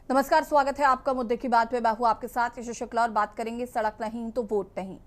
नमस्कार, स्वागत है आपका मुद्दे की बात में। मैं हूं आपके साथ यशु शुक्ला और बात करेंगे सड़क नहीं तो वोट नहीं।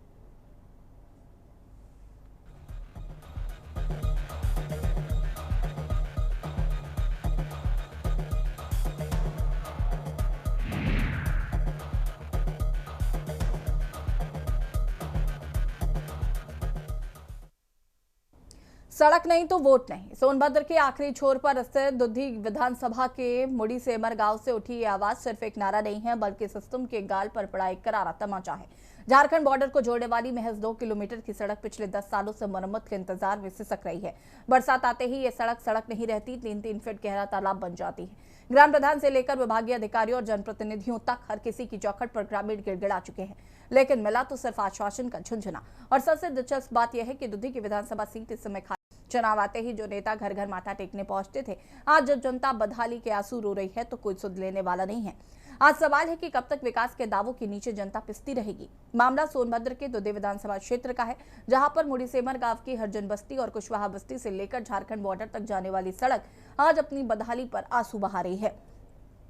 सड़क नहीं तो वोट नहीं। सोनभद्र के आखिरी छोर पर स्थित दुधी विधानसभा के मुड़ी सेमर गांव से उठी ये आवाज सिर्फ एक नारा नहीं है, बल्कि सिस्टम के गाल पर पड़ा एक करारा तमाचा है। झारखंड बॉर्डर को जोड़ने वाली महज 2 किलोमीटर की सड़क पिछले 10 सालों से मरम्मत के इंतजार में सिसक रही है। बरसात आते ही ये सड़क नहीं रहती, 3-3 फीट गहरा तालाब बन जाती है। ग्राम प्रधान से लेकर विभागीय अधिकारियों और जनप्रतिनिधियों तक हर किसी की चौखट पर ग्रामीण गिड़गिड़ा चुके हैं, लेकिन मिला तो सिर्फ आश्वासन का झुंझुना। और सबसे दिलचस्प बात यह है कि दुधी की विधानसभा सीट इस समय चुनाव आते ही जो नेता घर घर माथा टेकने पहुंचते थे, आज जब जनता बदहाली के आंसू रो रही है तो कोई सुध लेने वाला नहीं है। आज सवाल है कि कब तक विकास के दावों के नीचे जनता पिसती रहेगी। मामला सोनभद्र के दुधी विधानसभा क्षेत्र का है, जहां पर मुड़ीसेमर गांव की हरजन बस्ती और कुशवाहा बस्ती से लेकर झारखंड बॉर्डर तक जाने वाली सड़क आज अपनी बदहाली पर आंसू बहा रही है।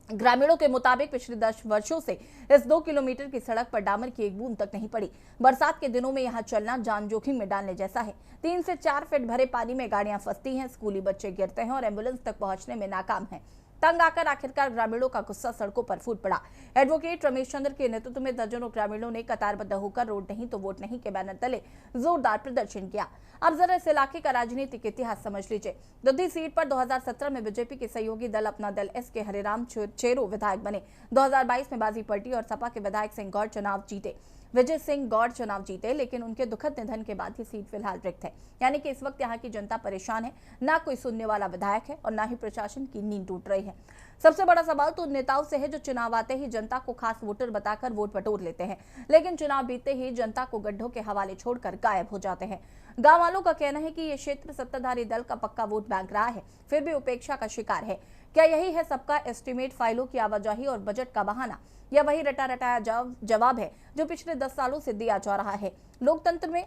ग्रामीणों के मुताबिक पिछले 10 वर्षों से इस 2 किलोमीटर की सड़क पर डामर की एक बूंद तक नहीं पड़ी। बरसात के दिनों में यहां चलना जान जोखिम में डालने जैसा है। 3 से 4 फीट भरे पानी में गाड़ियां फंसती हैं, स्कूली बच्चे गिरते हैं और एम्बुलेंस तक पहुंचने में नाकाम हैं। तंग आकर आखिरकार ग्रामीणों का गुस्सा सड़कों पर फूट पड़ा। एडवोकेट रमेश चंद्र के नेतृत्व में दर्जनों ग्रामीणों ने कतारबद्ध होकर रोड नहीं तो वोट नहीं के बैनर तले जोरदार प्रदर्शन किया। अब जरा इस इलाके का राजनीतिक इतिहास समझ लीजिए। दुधी सीट पर 2017 में बीजेपी के सहयोगी दल अपना दल एस के हरिराम चेरो विधायक बने। 2022 में बाजी पलटी और सपा के विधायक सिंह गौड़ चुनाव जीते। विजय सिंह गौड़ चुनाव जीते, लेकिन उनके दुखद निधन के बाद ये सीट फिलहाल रिक्त है। यानी कि इस वक्त यहाँ की जनता परेशान है, ना कोई सुनने वाला विधायक है और ना ही प्रशासन की नींद टूट रही है। सबसे बड़ा सवाल तो उन नेताओं से है जो चुनाव आते ही जनता को खास वोटर बताकर वोट बटोर लेते हैं, लेकिन चुनाव बीतते ही जनता को गड्ढों के हवाले छोड़कर गायब हो जाते हैं। गांव वालों का कहना है कि यह क्षेत्र सत्ताधारी दल का पक्का वोट बैंक रहा है, फिर भी उपेक्षा का शिकार है। क्या यही है सबका एस्टीमेट, फाइलों की आवाजाही और बजट का बहाना, या वही रटा रटाया जवाब है जो पिछले 10 सालों से दिया जा रहा है? लोकतंत्र में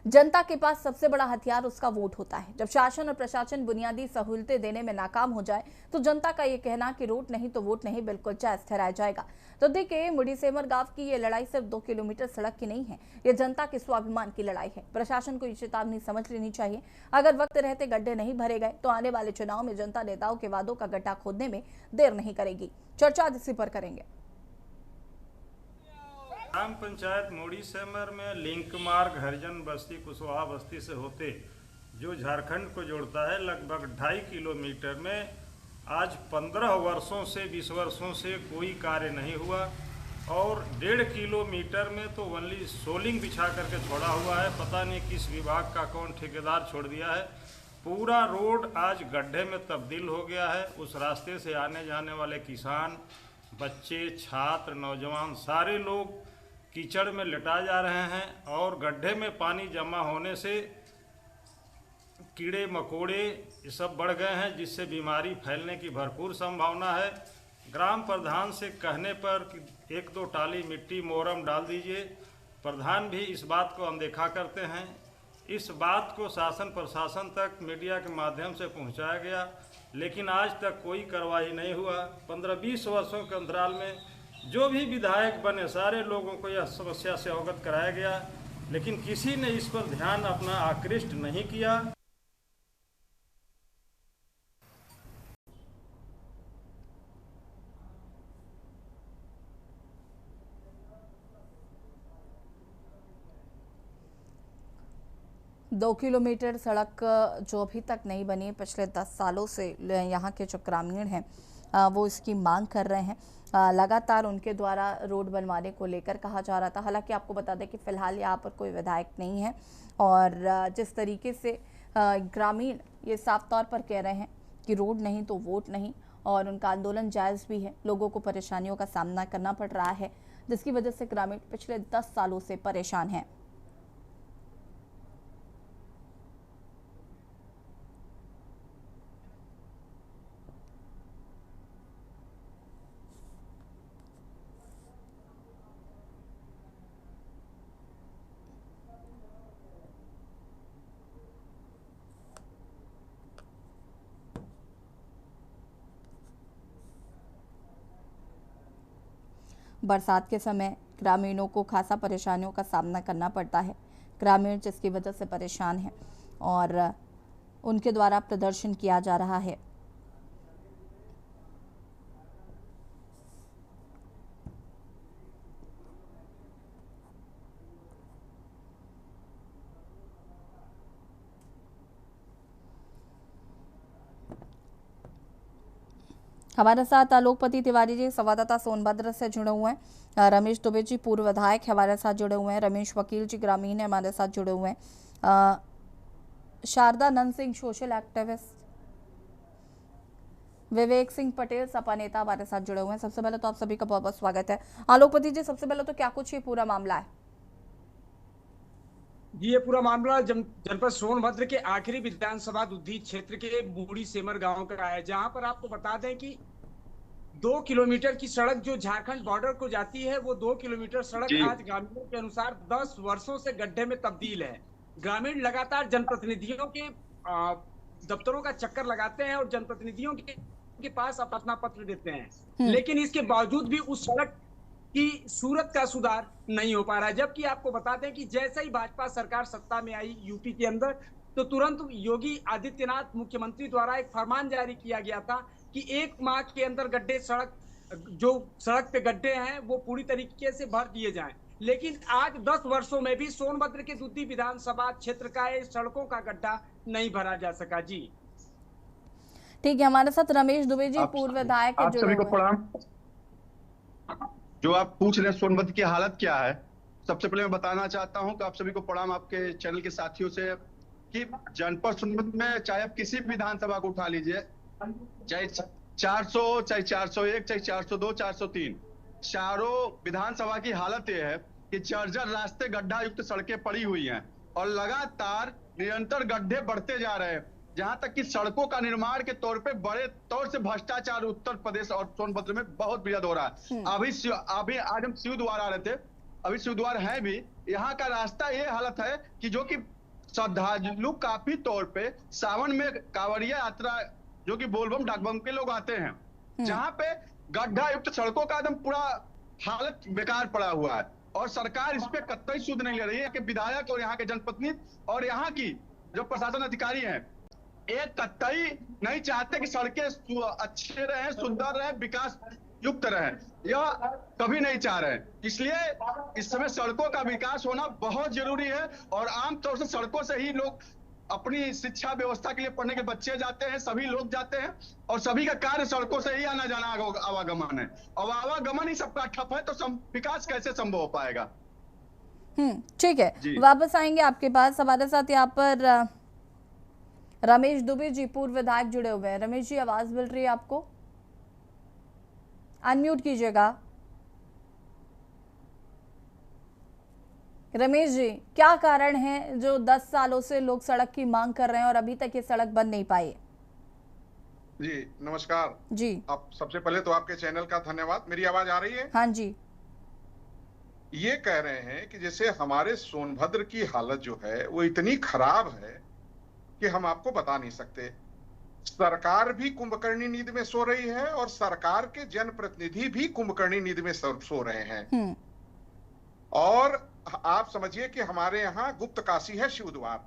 जनता के पास सबसे बड़ा हथियार उसका वोट होता है। जब शासन और प्रशासन बुनियादी सहूलतें देने में नाकाम हो जाए तो जनता का ये कहना कि रोड नहीं तो वोट नहीं बिल्कुल जायज ठहराया जाएगा। तो देखिए, मुड़ीसेमर गांव की ये लड़ाई सिर्फ 2 किलोमीटर सड़क की नहीं है, ये जनता के स्वाभिमान की लड़ाई है। प्रशासन को ये चेतावनी समझ लेनी चाहिए। अगर वक्त रहते गड्ढे नहीं भरे गए तो आने वाले चुनाव में जनता नेताओं के वादों का गड्ढा खोदने में देर नहीं करेगी। चर्चा इसी पर करेंगे। ग्राम पंचायत मुड़ीसेमर में लिंक मार्ग हरिजन बस्ती कुशवाहा बस्ती से होते जो झारखंड को जोड़ता है लगभग 2.5 किलोमीटर में आज 15 वर्षों से 20 वर्षों से कोई कार्य नहीं हुआ और 1.5 किलोमीटर में तो ओनली सोलिंग बिछा करके छोड़ा हुआ है। पता नहीं किस विभाग का कौन ठेकेदार छोड़ दिया है। पूरा रोड आज गड्ढे में तब्दील हो गया है। उस रास्ते से आने जाने वाले किसान, बच्चे, छात्र, नौजवान सारे लोग कीचड़ में लिटा जा रहे हैं और गड्ढे में पानी जमा होने से कीड़े मकोड़े ये सब बढ़ गए हैं, जिससे बीमारी फैलने की भरपूर संभावना है। ग्राम प्रधान से कहने पर कि 1-2 टाली मिट्टी मोरम डाल दीजिए, प्रधान भी इस बात को अनदेखा करते हैं। इस बात को शासन प्रशासन तक मीडिया के माध्यम से पहुंचाया गया, लेकिन आज तक कोई कार्रवाई नहीं हुआ। 15-20 वर्षों के अंतराल में जो भी विधायक बने सारे लोगों को यह समस्या से अवगत कराया गया, लेकिन किसी ने इस पर ध्यान अपना आकृष्ट नहीं किया। दो किलोमीटर सड़क जो अभी तक नहीं बनी, पिछले 10 सालों से यहाँ के जो ग्रामीण हैं वो इसकी मांग कर रहे हैं। लगातार उनके द्वारा रोड बनवाने को लेकर कहा जा रहा था। हालांकि आपको बता दें कि फिलहाल यहाँ पर कोई विधायक नहीं है और जिस तरीके से ग्रामीण ये साफ तौर पर कह रहे हैं कि रोड नहीं तो वोट नहीं, और उनका आंदोलन जायज़ भी है। लोगों को परेशानियों का सामना करना पड़ रहा है, जिसकी वजह से ग्रामीण पिछले 10 सालों से परेशान हैं। बरसात के समय ग्रामीणों को खासा परेशानियों का सामना करना पड़ता है। ग्रामीण जिसकी वजह से परेशान हैं और उनके द्वारा प्रदर्शन किया जा रहा है। हमारे साथ आलोकपति तिवारी जी संवाददाता सोनभद्र से जुड़े हुए हैं। रमेश दुबे जी पूर्व विधायक हमारे साथ जुड़े हुए हैं। रमेश वकील जी ग्रामीण हमारे साथ जुड़े हुए हैं। शारदा नंद सिंह सोशल एक्टिविस्ट, विवेक सिंह पटेल सपा नेता हमारे साथ जुड़े हुए हैं। सबसे पहले तो आप सभी का बहुत बहुत स्वागत है। आलोकपति जी, सबसे पहले तो क्या कुछ ये पूरा मामला है? जी, ये पूरा मामला जनपद सोनभद्र के आखिरी विधानसभा दुद्धी क्षेत्र के बूढ़ी सेमर गांव का है, जहां पर आपको बता दें कि 2 किलोमीटर की सड़क जो झारखंड बॉर्डर को जाती है, वो 2 किलोमीटर सड़क आज ग्रामीणों के अनुसार 10 वर्षों से गड्ढे में तब्दील है। ग्रामीण लगातार जनप्रतिनिधियों के दफ्तरों का चक्कर लगाते हैं और जनप्रतिनिधियों के पास अपना पत्र देते हैं, लेकिन इसके बावजूद भी उस सड़क की सूरत का सुधार नहीं हो पा रहा है। जबकि आपको बता दें कि जैसे ही भाजपा सरकार सत्ता में आई यूपी के अंदर, तो तुरंत योगी आदित्यनाथ मुख्यमंत्री द्वारा एक फरमान जारी किया गया था कि 1 माह के अंदर सड़क पे गड्ढे हैं वो पूरी तरीके से भर दिए जाएं। लेकिन आज 10 वर्षों में भी सोनभद्र के दुद्धी विधानसभा क्षेत्र का सड़कों का गड्ढा नहीं भरा जा सका। जी ठीक है, हमारे साथ रमेश दुबे जी पूर्व विधायक आप सभी को प्रणाम। जो आप पूछ रहे हैं सोनभद्र की हालत क्या है, सबसे पहले मैं बताना चाहता हूं कि आप सभी को प्रणाम आपके चैनल के साथियों से कि जनपद सोनभद्र में चाहे आप किसी भी विधानसभा को उठा लीजिए, चाहे 400, चाहे 401, चाहे 402, 403, चारों विधानसभा की हालत यह है कि जर्जर रास्ते गड्ढा युक्त सड़कें पड़ी हुई हैं और लगातार निरंतर गड्ढे बढ़ते जा रहे हैं, जहां तक कि सड़कों का निर्माण के तौर पे बड़े तौर से भ्रष्टाचार उत्तर प्रदेश और सोनभद्र में बहुत बेहद हो रहा है। अभी आज हम शिवद्वार आ रहे थे, अभी शिवद्वार है भी, यहाँ का रास्ता ये हालत है कि जो कि श्रद्धालु काफी तौर पे सावन में कांवड़िया यात्रा जो कि बोलबम डाकबम के लोग आते हैं, जहां पे गड्ढा युक्त सड़कों का एकदम पूरा हालत बेकार पड़ा हुआ है और सरकार इस पे कतई सुध नहीं ले रही है कि विधायक और यहाँ के जनप्रतिनिधि और यहाँ की जो प्रशासन अधिकारी हैं, एक कतई नहीं चाहते कि सड़कें अच्छे रहे, सुंदर रहे, विकास युक्त रहे, यह कभी नहीं चाह रहे। इसलिए इस समय सड़कों का विकास होना बहुत जरूरी है और आमतौर से सड़कों से ही लोग अपनी शिक्षा व्यवस्था के लिए पढ़ने के बच्चे जाते हैं, सभी लोग जाते हैं और सभी का कार्य सड़कों से ही आना जाना आवागमन है। और आवागमन ही सबका ठप है तो विकास कैसे संभव हो पाएगा? ठीक है, वापस आएंगे आपके पास। हमारे साथ यहाँ पर रमेश दुबे जी पूर्व विधायक जुड़े हुए हैं। रमेश जी, आवाज मिल रही है आपको? अनम्यूट कीजिएगा। रमेश जी, क्या कारण है जो 10 सालों से लोग सड़क की मांग कर रहे हैं और अभी तक ये सड़क बन नहीं पाई? जी नमस्कार जी। आप सबसे पहले तो आपके चैनल का धन्यवाद। मेरी आवाज आ रही है? हाँ जी। ये कह रहे हैं कि जैसे हमारे सोनभद्र की हालत जो है वो इतनी खराब है कि हम आपको बता नहीं सकते। सरकार भी कुंभकर्णी नींद में सो रही है और सरकार के जनप्रतिनिधि भी कुंभकर्णी नींद में सो रहे हैं। और आप समझिए कि हमारे यहाँ गुप्त काशी है शिवद्वार।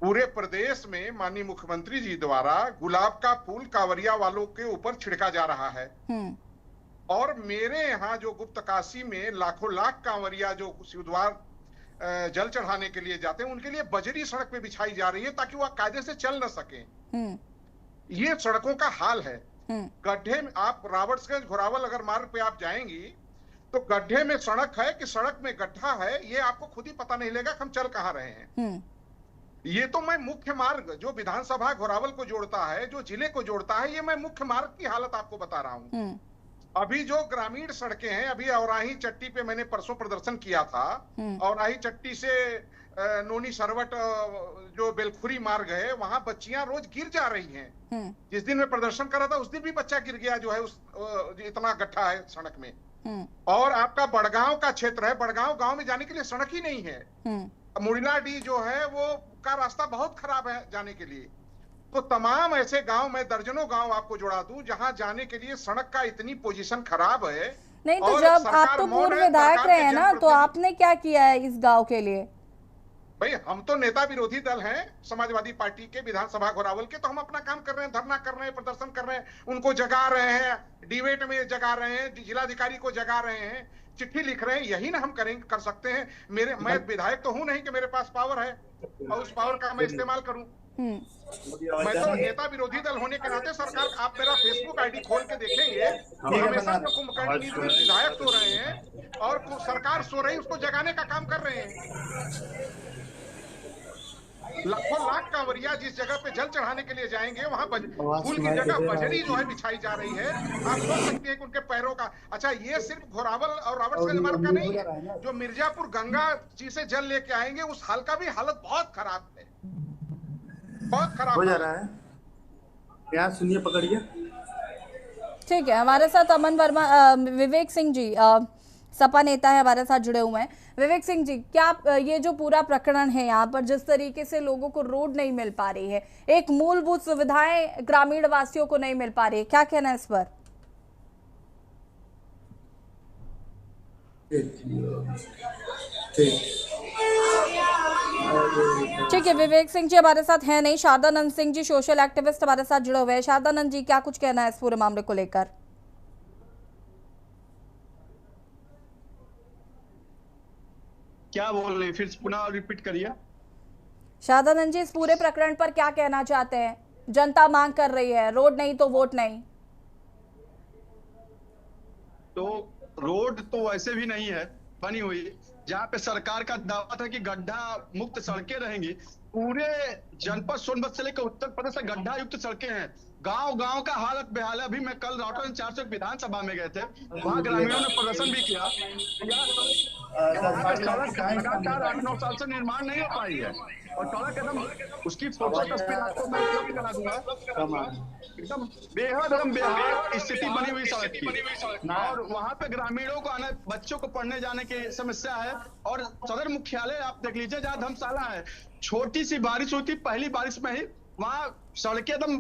पूरे प्रदेश में माननीय मुख्यमंत्री जी द्वारा गुलाब का फूल कांवरिया वालों के ऊपर छिड़का जा रहा है और मेरे यहाँ जो गुप्त काशी में लाखों लाख कांवरिया जो शिवद्वार जल चढ़ाने के लिए जाते हैं, उनके लिए बजरी सड़क पे बिछाई जा रही है ताकि वह कायदे से चल न सके। ये सड़कों का हाल है। गड्ढे में आप राबर्ट्सगंज घोरावल अगर मार्ग पे आप जाएंगी तो गड्ढे में सड़क है कि सड़क में गड्ढा है, ये आपको खुद ही पता नहीं लगेगा हम चल कहाँ रहे हैं। ये तो मैं मुख्य मार्ग जो विधानसभा घोरावल को जोड़ता है, जो जिले को जोड़ता है, ये मैं मुख्य मार्ग की हालत आपको बता रहा हूँ। अभी जो ग्रामीण सड़कें हैं, अभी औराही चट्टी पे मैंने परसों प्रदर्शन किया था, औराही चट्टी से नोनी सरवट जो बेलखुरी मार्ग है, वहां बच्चियां रोज गिर जा रही हैं। जिस दिन मैं प्रदर्शन कर रहा था उस दिन भी बच्चा गिर गया जो है उस इतना गड्ढा है सड़क में। और आपका बड़गांव का क्षेत्र है, बड़गांव गांव में जाने के लिए सड़क ही नहीं है। मुड़िलाडीह जो है वो का रास्ता बहुत खराब है जाने के लिए। तो तमाम ऐसे गांव, मैं दर्जनों गांव आपको जोड़ा दूं जहां जाने के लिए सड़क का इतनी पोजीशन खराब है नहीं तो और जब आप सरकार तो मौन पूर्व है, विधायक सरकार रहे के हैं ना, तो जनप्रतिनिधि। आपने क्या किया है इस गांव के लिए? भाई हम तो नेता विरोधी दल हैं समाजवादी पार्टी के, विधानसभा घोरावल के, तो हम अपना काम कर रहे हैं, धरना कर रहे हैं, प्रदर्शन कर रहे हैं, उनको जगा रहे हैं, डिबेट में जगा रहे हैं, जिलाधिकारी को जगा रहे हैं, चिट्ठी लिख रहे हैं, यही ना हम करेंगे, कर सकते हैं। मैं विधायक तो हूं नहीं कि मेरे पास पावर है और उस पावर का मैं इस्तेमाल करूं। मैं तो नेता विरोधी दल होने के नाते, सरकार, आप मेरा फेसबुक आईडी खोल के देखेंगे तो हमेशा जो कुंभकर्ण विधायक सो रहे हैं और सरकार सो रही, उसको जगाने का काम कर रहे हैं। लाखों लाख कांवरिया जिस जगह पे जल चढ़ाने के लिए जाएंगे, वहां फूल की जगह बजरी जो है बिछाई जा रही है। आप सोच सकते हैं कि उनके पैरों का, अच्छा ये सिर्फ घोरावल और रॉबर्ट्सगंज मार्ग का नहीं है, जो मिर्जापुर गंगा जी से जल लेके आएंगे उस हाल का भी हालत बहुत खराब है, बहुत खराब हो जा रहा है। क्या सुनिए, पकड़िए। ठीक है, हमारे साथ अमन वर्मा, विवेक सिंह जी सपा नेता है, हमारे साथ जुड़े हुए हैं। विवेक सिंह जी, क्या ये जो पूरा प्रकरण है यहाँ पर, जिस तरीके से लोगों को रोड नहीं मिल पा रही है, एक मूलभूत सुविधाएं ग्रामीण वासियों को नहीं मिल पा रही है, क्या कहना है इस पर? ठीक है, विवेक सिंह जी हमारे साथ है नहीं, शारदानंद सिंह जी सोशल एक्टिविस्ट हमारे साथ जुड़े हुए हैं। शारदानंद जी, क्या कुछ कहना है इस पूरे मामले को लेकर? क्या बोल रहे हैं, फिर पुनः रिपीट करिए। शारदानंद जी, इस पूरे प्रकरण पर क्या कहना चाहते हैं? जनता मांग कर रही है, रोड नहीं तो वोट नहीं। तो रोड तो वैसे भी नहीं है बनी हुई, जहाँ पे सरकार का दावा था कि गड्ढा मुक्त सड़कें रहेंगी। पूरे जनपद सोनभद्र से लेकर उत्तर प्रदेश में गड्ढा युक्त सड़कें हैं। गांव गांव का हालत बेहाल है। अभी मैं कल राउटर 400 विधानसभा में गए थे, वहां ग्रामीणों ने प्रदर्शन भी किया। सड़क लगातार 8-9 साल से निर्माण नहीं हो पाई है और सड़क एकदम, उसकी फोटो तस्वीर आपको मैं उपलब्ध करा दूंगा, एकदम बेहद एकदम बेहाल स्थिति बनी हुई सड़क की। और वहां पे ग्रामीणों को आने, बच्चों को पढ़ने जाने की समस्या है। और सदर मुख्यालय आप देख लीजिए, जहाँ धर्मशाला है, छोटी सी बारिश हुई थी, पहली बारिश में ही वहां सड़कें एकदम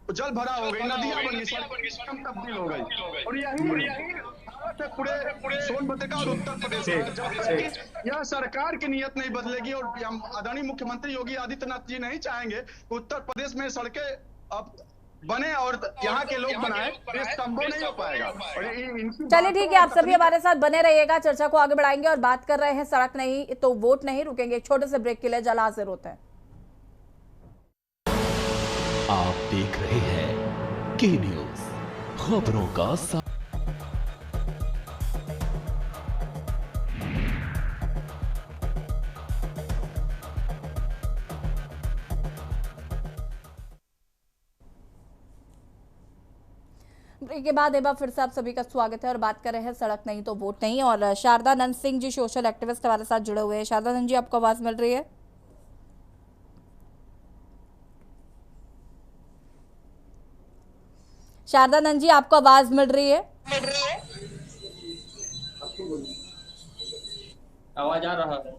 जल भरा हो गई, नदियां बन गई, सड़कें तब्दील हो गई। और यही हालत है पूरे सोनभद्र का और उत्तर प्रदेश का। जब तक कि यह सरकार की नीयत नहीं बदलेगी और आदरणीय मुख्यमंत्री योगी आदित्यनाथ जी नहीं चाहेंगे कि उत्तर प्रदेश में सड़कें अब बने और यहाँ के लोग बनाए, ये संभव नहीं हो पाएगा। और चलिए ठीक है, आप सभी हमारे साथ बने रहिएगा, चर्चा को आगे बढ़ाएंगे और बात कर रहे हैं सड़क नहीं तो वोट नहीं। रुकेंगे एक छोटे से ब्रेक के लिए, जल्द हाजिर होते हैं। आप देख रहे हैं के न्यूज, खबरों का ब्रेक के बाद एक बार फिर से आप सभी का स्वागत है और बात कर रहे हैं सड़क नहीं तो वोट नहीं। और शारदानंद सिंह जी सोशल एक्टिविस्ट हमारे साथ जुड़े हुए हैं। शारदानंद जी, आपको आवाज मिल रही है? शारदानंद जी, आपको आवाज मिल रही है? आवाज आ रहा है?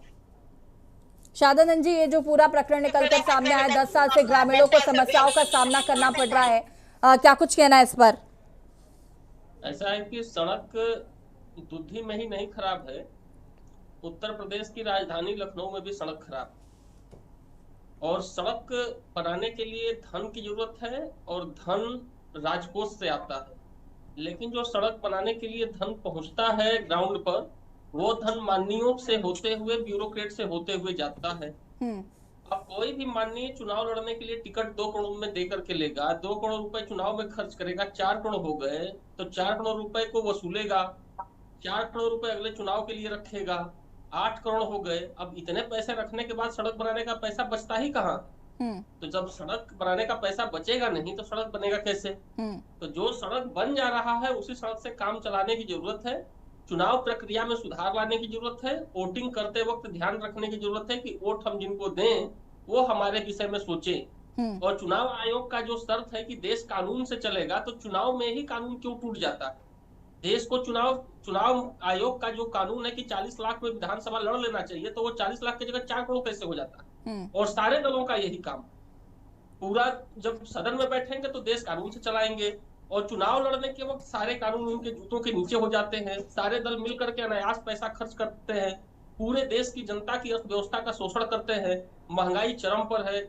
शारदानंद जी, ये जो पूरा प्रकरण निकलकर सामने आया, 10 साल से ग्रामीणों को समस्याओं का सामना करना पड़ रहा है, क्या कुछ कहना है इस पर? ऐसा है कि सड़क दुधी में ही नहीं खराब है, उत्तर प्रदेश की राजधानी लखनऊ में भी सड़क खराब है। और सड़क बनाने के लिए धन की जरूरत है और धन राजकोष से आता है, लेकिन जो सड़क बनाने के लिए धन पहुंचता है ग्राउंड पर, वो धन माननीयों से होते हुए, ब्यूरोक्रेट से होते हुए जाता है। अब कोई भी माननीय चुनाव लड़ने के लिए टिकट 2 करोड़ में देकर के लेगा, 2 करोड़ रुपए चुनाव में खर्च करेगा, 4 करोड़ हो गए तो 4 करोड़ रुपए को वसूलेगा, 4 करोड़ रुपए अगले चुनाव के लिए रखेगा, 8 करोड़ हो गए। अब इतने पैसे रखने के बाद सड़क बनाने का पैसा बचता ही कहाँ? तो जब सड़क बनाने का पैसा बचेगा नहीं तो सड़क बनेगा कैसे? तो जो सड़क बन जा रहा है उसी सड़क से काम चलाने की जरूरत है, चुनाव प्रक्रिया में सुधार लाने की जरूरत है, वोटिंग करते वक्त ध्यान रखने की जरूरत है कि वोट हम जिनको दें वो हमारे विषय में सोचें। और चुनाव आयोग का जो शर्त है कि देश कानून से चलेगा, तो चुनाव में ही कानून क्यों टूट जाता है? देश को चुनाव आयोग का जो कानून है कि 40 लाख में विधानसभा लड़ लेना चाहिए, तो वो 40 लाख की जगह 4 करोड़ कैसे हो जाता है? और सारे दलों का यही काम, पूरा जब सदन में बैठेंगे तो देश कानून से चलाएंगे और चुनाव लड़ने के वक्त सारे कानून उनके जूतों के नीचे हो जाते हैं। सारे दल मिलकर के अनायास पैसा खर्च करते हैं, पूरे देश की जनता की अर्थव्यवस्था का शोषण करते हैं। महंगाई चरम पर है,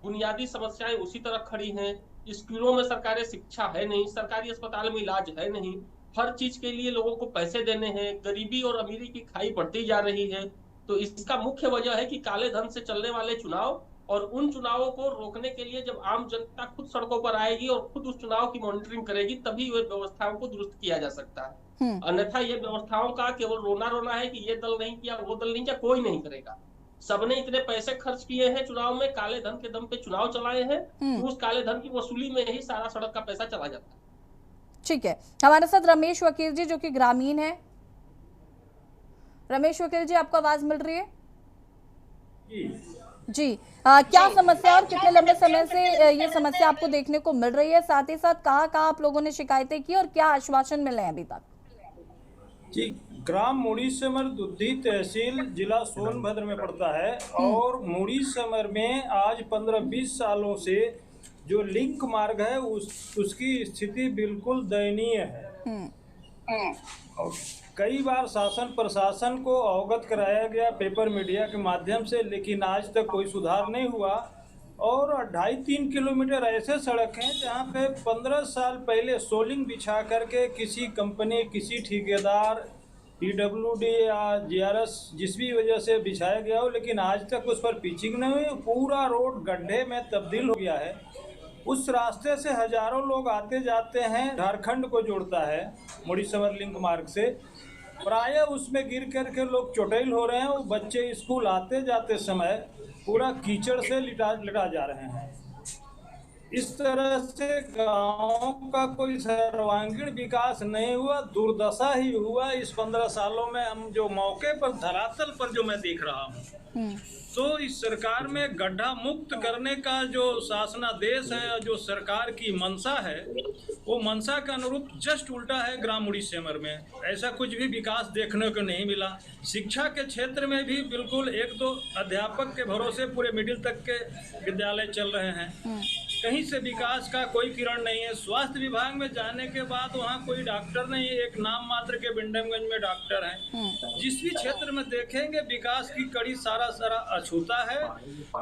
बुनियादी समस्याएं उसी तरह खड़ी हैं। स्कूलों में सरकारी शिक्षा है नहीं, सरकारी अस्पताल में इलाज है नहीं, हर चीज के लिए लोगों को पैसे देने हैं, गरीबी और अमीरी की खाई बढ़ती जा रही है। तो इसका मुख्य वजह है कि काले धन से चलने वाले चुनाव, और उन चुनावों को रोकने के लिए जब आम जनता खुद सड़कों पर आएगी और खुद उस चुनाव की मॉनिटरिंग करेगी, तभी वे व्यवस्थाओं को दुरुस्त किया जा सकता है। अन्यथा ये व्यवस्थाओं का केवल रोना रोना है कि ये दल नहीं किया, वो दल नहीं किया, कोई नहीं करेगा। सबने इतने पैसे खर्च किए हैं चुनाव में, काले धन के दम पे चुनाव चलाए हैं, तो उस काले धन की वसूली में ही सारा सड़क का पैसा चला जाता है। ठीक है, हमारे साथ रमेश वकील जी जो कि ग्रामीण है। रमेश वकील जी, आपको आवाज मिल रही है? जी, क्या समस्या और कितने लंबे समय से ये समस्या आपको देखने को मिल रही है? साथ ही साथ कहाँ आप लोगों ने शिकायतें की और क्या आश्वासन मिले हैं अभी तक? जी, ग्राम मुड़ी समर दुद्धी तहसील जिला सोनभद्र में पड़ता है और मुड़ी समर में आज 15-20 सालों से जो लिंक मार्ग है उसकी स्थिति बिल्कुल दयनीय है। और कई बार शासन प्रशासन को अवगत कराया गया पेपर मीडिया के माध्यम से, लेकिन आज तक कोई सुधार नहीं हुआ। और 2.5-3 किलोमीटर ऐसे सड़क हैं जहाँ पे 15 साल पहले सोलिंग बिछा करके किसी कंपनी, किसी ठेकेदार, PWD या GRS जिस भी वजह से बिछाया गया हो, लेकिन आज तक उस पर पिचिंग नहीं हुई। पूरा रोड गड्ढे में तब्दील हो गया है। उस रास्ते से हजारों लोग आते जाते हैं, झारखंड को जोड़ता है मुड़ी समर लिंक मार्ग से। प्राय उसमें गिर करके लोग चोटिल हो रहे हैं। वो बच्चे स्कूल आते जाते समय पूरा कीचड़ से लिटा जा रहे हैं। इस तरह से गांव का कोई सर्वांगीण विकास नहीं हुआ, दुर्दशा ही हुआ इस 15 सालों में। हम जो मौके पर धरातल पर जो मैं देख रहा हूँ, तो इस सरकार में गड्ढा मुक्त करने का जो शासनादेश है, जो सरकार की मंशा है, वो मंशा के अनुरूप जस्ट उल्टा है। ग्राम मुड़ी सेमर में ऐसा कुछ भी विकास देखने को नहीं मिला। शिक्षा के क्षेत्र में भी बिल्कुल 1-2 अध्यापक के भरोसे पूरे मिडिल तक के विद्यालय चल रहे हैं। कहीं से विकास का कोई किरण नहीं है। स्वास्थ्य विभाग में जाने के बाद वहाँ कोई डॉक्टर नहीं है, एक नाम मात्र के बिंडमगंज में डॉक्टर हैं। जिस भी क्षेत्र में देखेंगे विकास की कड़ी सारा अछूता है।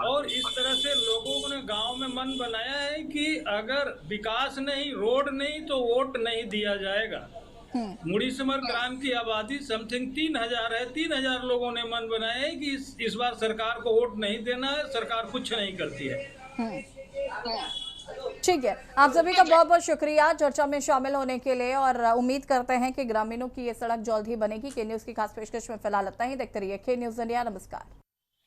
और इस तरह से लोगों ने गांव में मन बनाया है कि अगर विकास नहीं, रोड नहीं, तो वोट नहीं दिया जाएगा। मुड़ी समर ग्राम की आबादी समथिंग 3000 है। 3000 लोगों ने मन बनाया है कि इस बार सरकार को वोट नहीं देना है, सरकार कुछ नहीं करती है। ठीक है, आप सभी का बहुत बहुत शुक्रिया चर्चा में शामिल होने के लिए, और उम्मीद करते हैं कि ग्रामीणों की ये सड़क जल्द ही बनेगी। के न्यूज़ की खास पेशकश में फिलहाल इतना ही। देखते रहिए के न्यूज़ इंडिया। नमस्कार।